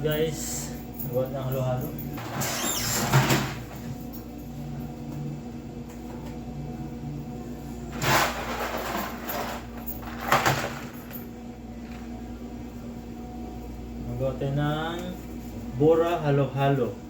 guys, nagawa ng halo-halo. Nagawa tayo ng Bora halo-halo.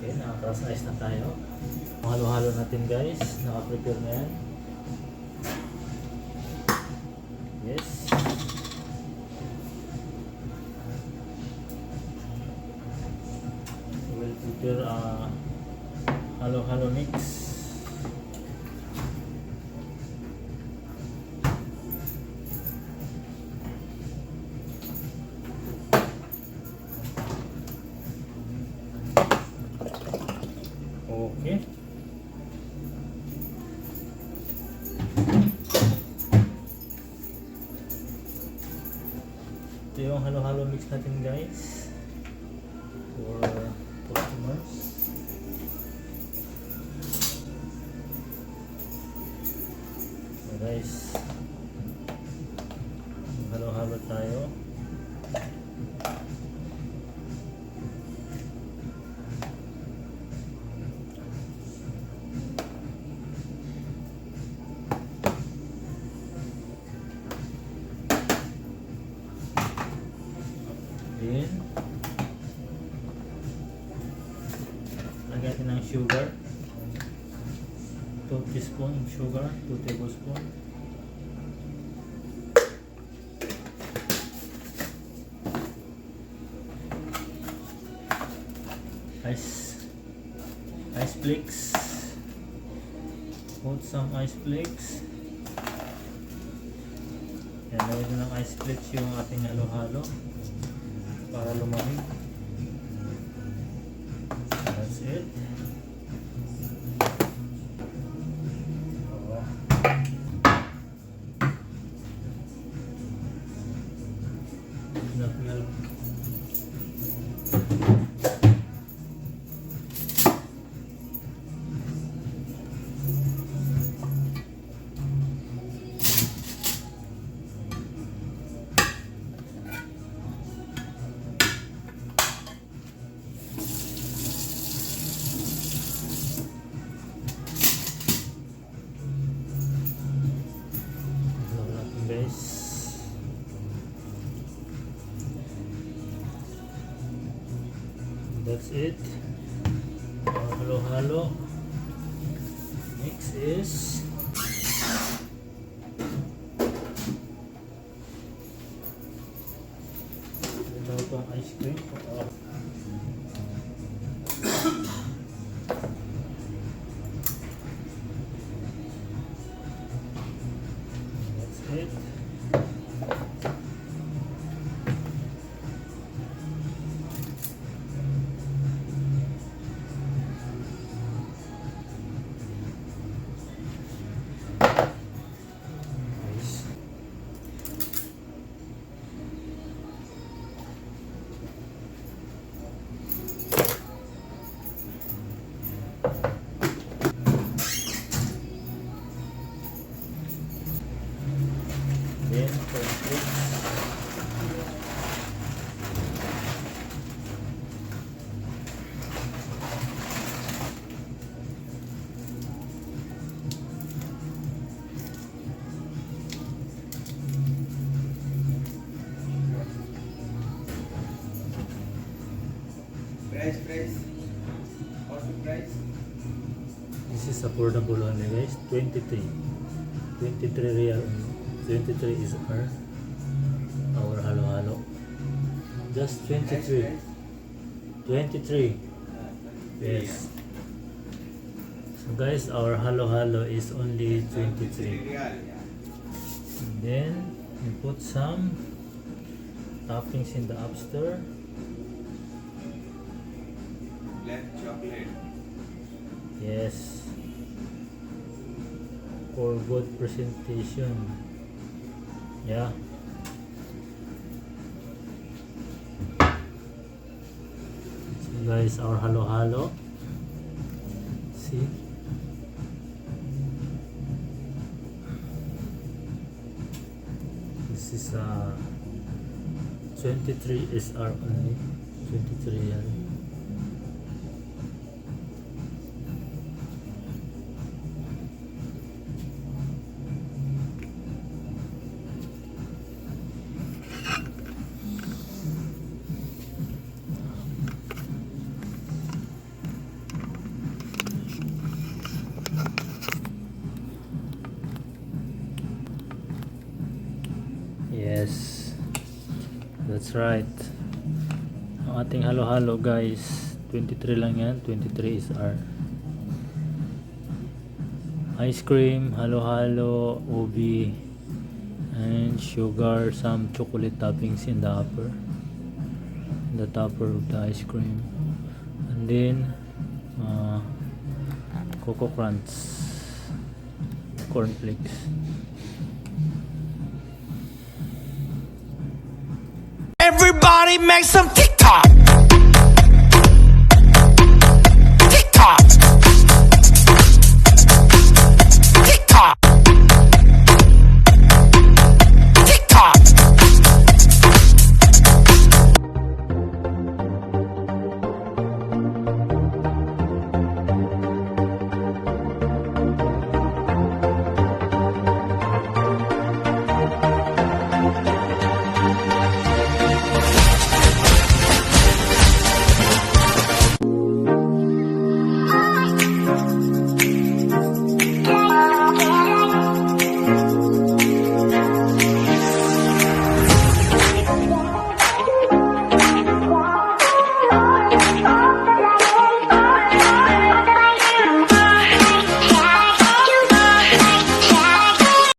Okay, nakatras ice na tayo. Halo-halo natin guys, naka-prepare na yan. Yes. We'll prepare halo-halo mix. Okay. Ito yung halo-halo mix natin guys for customers. So guys, halo-halo tayo. Then, lagyan natin ng sugar. 2 teaspoon sugar, 2 tablespoon. Ice flakes. Put some ice flakes. Yan, lagyan din ng ice flakes yung ating halo-halo para lumamig. That's it. Enough milk. That's it. Our halo-halo mix is ito pang ice cream. That's it. Then, Price. What's the price? this is affordable only guys. 23 real. 23 is our halo-halo. Just 23. 23. Yes. So guys, our halo-halo is only 23. And then we put some toppings in the upster. Black chocolate. Yes. for good presentation. Yeah. So guys, our halo-halo. See? This is 23 SR only. 23 yan. Yes, that's right. Ang ating halo-halo guys, 23 lang yan, 23 is our ice cream, halo-halo, ubi, and sugar, some chocolate toppings in the upper, the topper of the ice cream, and then Cocoa Crunch, cornflakes. Everybody make some TikTok.